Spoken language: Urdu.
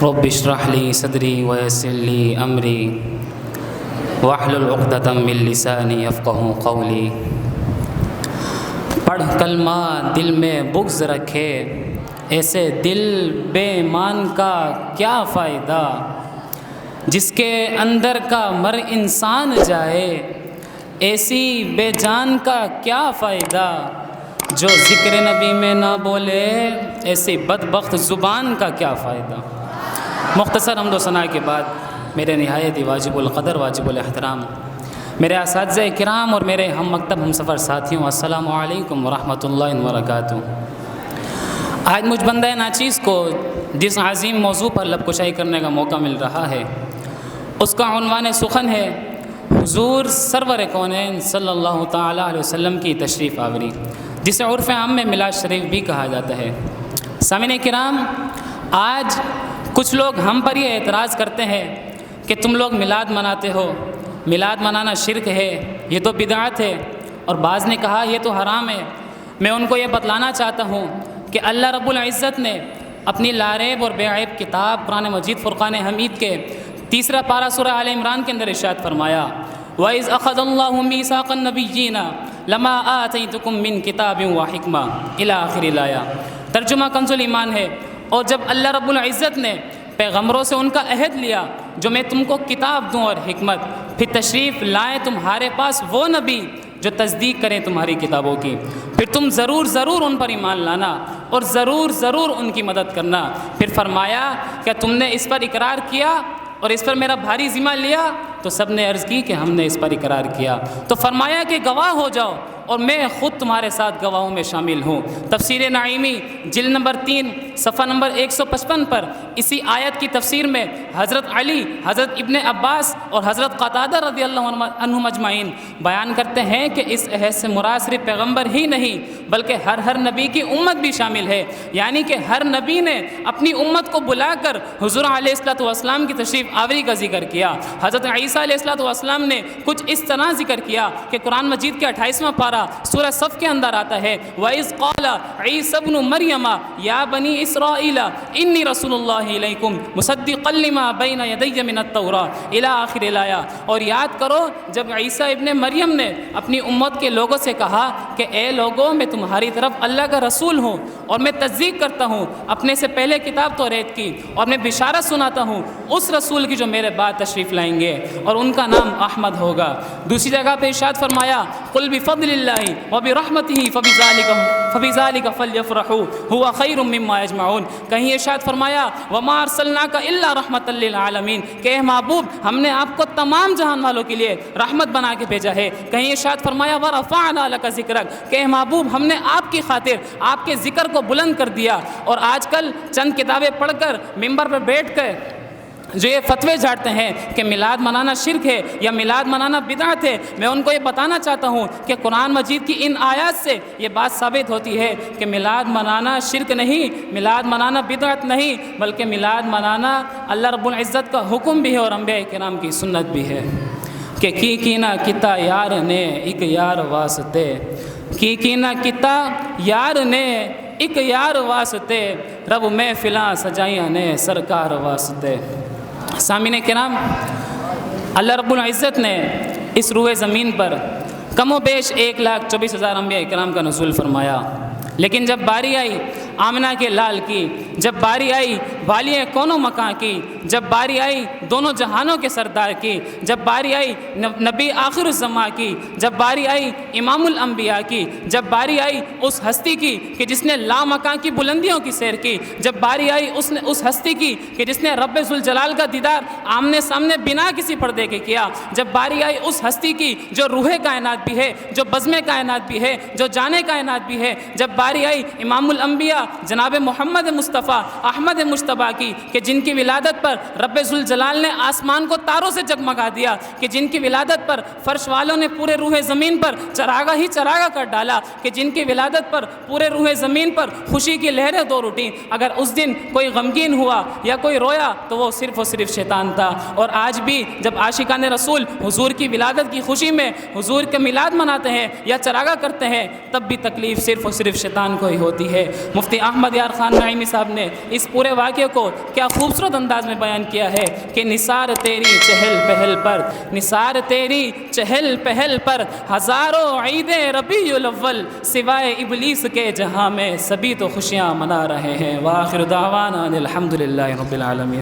رب اشرح لي صدری ويسر لي امری واحلل عقدۃ من لسانی یفقہوا قولی۔ پڑھ کلمہ دل میں بغض رکھے، ایسے دل بے ایمان کا کیا فائدہ، جس کے اندر کا مر انسان جائے، ایسی بے جان کا کیا فائدہ، جو ذکر نبی میں نہ بولے، ایسی بدبخت زبان کا کیا فائدہ۔ مختصر حمد و ثناء کے بعد میرے نہایت ہی واجب القدر واجب الاحترام میرے اساتذہ کرام اور میرے ہم مکتب ہم سفر ساتھیوں، السلام علیکم ورحمۃ اللہ وبرکاتہ۔ آج مجھ بندہ ناچیز کو جس عظیم موضوع پر لب کشائی کرنے کا موقع مل رہا ہے، اس کا عنوان سخن ہے حضور سرور کونین صلی اللہ تعالیٰ علیہ وسلم کی تشریف آوری، جسے عرف عام میں میلاد شریف بھی کہا جاتا ہے۔ سامعین کرام، آج کچھ لوگ ہم پر یہ اعتراض کرتے ہیں کہ تم لوگ میلاد مناتے ہو، میلاد منانا شرک ہے، یہ تو بدعت ہے، اور بعض نے کہا یہ تو حرام ہے۔ میں ان کو یہ بتلانا چاہتا ہوں کہ اللہ رب العزت نے اپنی لاریب اور بے عیب کتاب قرآن مجید فرقان حمید کے 3 پارہ سورہ آل عمران کے اندر ارشاد فرمایا، وَإِذْ أَخَذَ اللَّهُ مِيثَاقَ النَّبِيِّينَ لَمَا آتَيْتُكُم مِّن كِتَابٍ وَحِكْمَةٍ إِلَى آخر الآیہ۔ ترجمہ کنز الایمان ہے، اور جب اللہ رب العزت نے پیغمبروں سے ان کا عہد لیا جو میں تم کو کتاب دوں اور حکمت، پھر تشریف لائیں تمہارے پاس وہ نبی جو تصدیق کریں تمہاری کتابوں کی، پھر تم ضرور ان پر ایمان لانا اور ضرور ان کی مدد کرنا۔ پھر فرمایا کہ تم نے اس پر اقرار کیا اور اس پر میرا بھاری ذمہ لیا؟ تو سب نے عرض کی کہ ہم نے اس پر اقرار کیا۔ تو فرمایا کہ گواہ ہو جاؤ اور میں خود تمہارے ساتھ گواہوں میں شامل ہوں۔ تفسیر نعیمی جلد نمبر 3 صفحہ نمبر 155 پر اسی آیت کی تفسیر میں حضرت علی، حضرت ابن عباس اور حضرت قتادہ رضی اللہ عنہم اجمعین بیان کرتے ہیں کہ اس عہد سے مراد صرف پیغمبر ہی نہیں بلکہ ہر نبی کی امت بھی شامل ہے، یعنی کہ ہر نبی نے اپنی امت کو بلا کر حضور علیہ السلام کی تشریف آوری کا ذکر کیا۔ حضرت عیسیٰ علیہ السلام نے کچھ اس طرح ذکر کیا کہ قرآن مجید کے 28واں پارہ سورہ صف کے اندر آتا ہے، وَإِذْ قَالَ عِيسَى ابْنُ مَرْيَمَ يَا بَنِي إِسْرَائِيلَ إِنِّي رَسُولُ اللَّهِ إِلَيْكُمْ مُصَدِّقًا لِمَا بَيْنَ يَدَيَّ مِنَ التَّوْرَاةِ إِلَى آخر الآیہ۔ اور یاد کرو جب عیسیٰ ابن مریم نے اپنی امت کے لوگوں سے کہا کہ اے لوگوں، میں تمہاری طرف اللہ کا رسول ہوں اور میں تصدیق کرتا ہوں اپنے سے پہلے کتاب توریت کی، اور میں بشارت سناتا ہوں اس رسول کی جو میرے بعد تشریف لائیں گے اور ان کا نام احمد ہوگا۔ دوسری جگہ پہ ارشاد فرمایا، قل بفضل اللہ وبرحمتہ فبذلک فلیفرحوا هو خیر مما یجمعون۔ کہیں ارشاد فرمایا، وما ارسلناک الا رحمۃ للعالمین، کہ اے محبوب ہم نے آپ کو تمام جہان والوں کے لیے رحمت بنا کے بھیجا ہے۔ کہیں ارشاد فرمایا، ورفعنا لک ذکرک، کہ اے محبوب ہم نے آپ کی خاطر آپ کے ذکر کو بلند کر دیا۔ اور آج کل چند کتابیں پڑھ کر ممبر پہ بیٹھ کر جو یہ فتوے جھاڑتے ہیں کہ میلاد منانا شرک ہے یا میلاد منانا بدعت ہے، میں ان کو یہ بتانا چاہتا ہوں کہ قرآن مجید کی ان آیات سے یہ بات ثابت ہوتی ہے کہ میلاد منانا شرک نہیں، میلاد منانا بدعت نہیں، بلکہ میلاد منانا اللہ رب العزت کا حکم بھی ہے اور انبیاء کرام کی سنت بھی ہے۔ کہ کی نہ کتا یار نے ایک یار واسطے، کی نہ کتا یار نے ایک یار واسطے، رب میں فلاں سجائیاں نے سرکار واسطے۔ سامعین کرام، اللہ رب العزت نے اس روئے زمین پر کم و بیش 1,24,000 انبیاء کرام کا نزول فرمایا، لیکن جب باری آئی آمنہ کے لال کی، جب باری آئی والی کونوں مکان کی، جب باری آئی دونوں جہانوں کے سردار کی، جب باری آئی نبی آخر الزماں کی، جب باری آئی امام الانبیاء کی، جب باری آئی اس ہستی کی کہ جس نے لامکان کی بلندیوں کی سیر کی، جب باری آئی اس ہستی کی کہ جس نے رب ذوالجلال کا دیدار آمنے سامنے بنا کسی پردے کے کیا، جب باری آئی اس ہستی کی جو روح کائنات بھی ہے، جو بزم کائنات بھی ہے، جو جان کائنات بھی ہے، جب باری آئی امام الانبیاء جناب محمد مصطفیٰ احمد مجتبیٰ کی کہ جن کی ولادت پر رب ذوالجلال نے آسمان کو تاروں سے جگمگا دیا، کہ جن کی ولادت پر فرش والوں نے پورے روح زمین پر چراغا ہی چراغا کر ڈالا، کہ جن کی ولادت پر پورے روح زمین پر خوشی کی لہریں دور اٹھیں۔ اگر اس دن کوئی غمگین ہوا یا کوئی رویا تو وہ صرف اور صرف شیطان تھا۔ اور آج بھی جب عاشقان رسول حضور کی ولادت کی خوشی میں حضور کے میلاد مناتے ہیں یا چراغا کرتے ہیں، تب بھی تکلیف صرف اور صرف شیطان کو ہی ہوتی ہے۔ مفتی احمد یار خان نعیمی صاحب نے اس پورے واقعے واقعے کو کیا خوبصورت انداز میں بیان کیا ہے کہ نثار تیری چہل پہل پر، نثار تیری چہل پہل پر ہزاروں عید ربیع الاول، سوائے ابلیس کے جہاں میں سبھی تو خوشیاں منا رہے ہیں۔ وآخر دعوانا الحمد للہ رب العالمین۔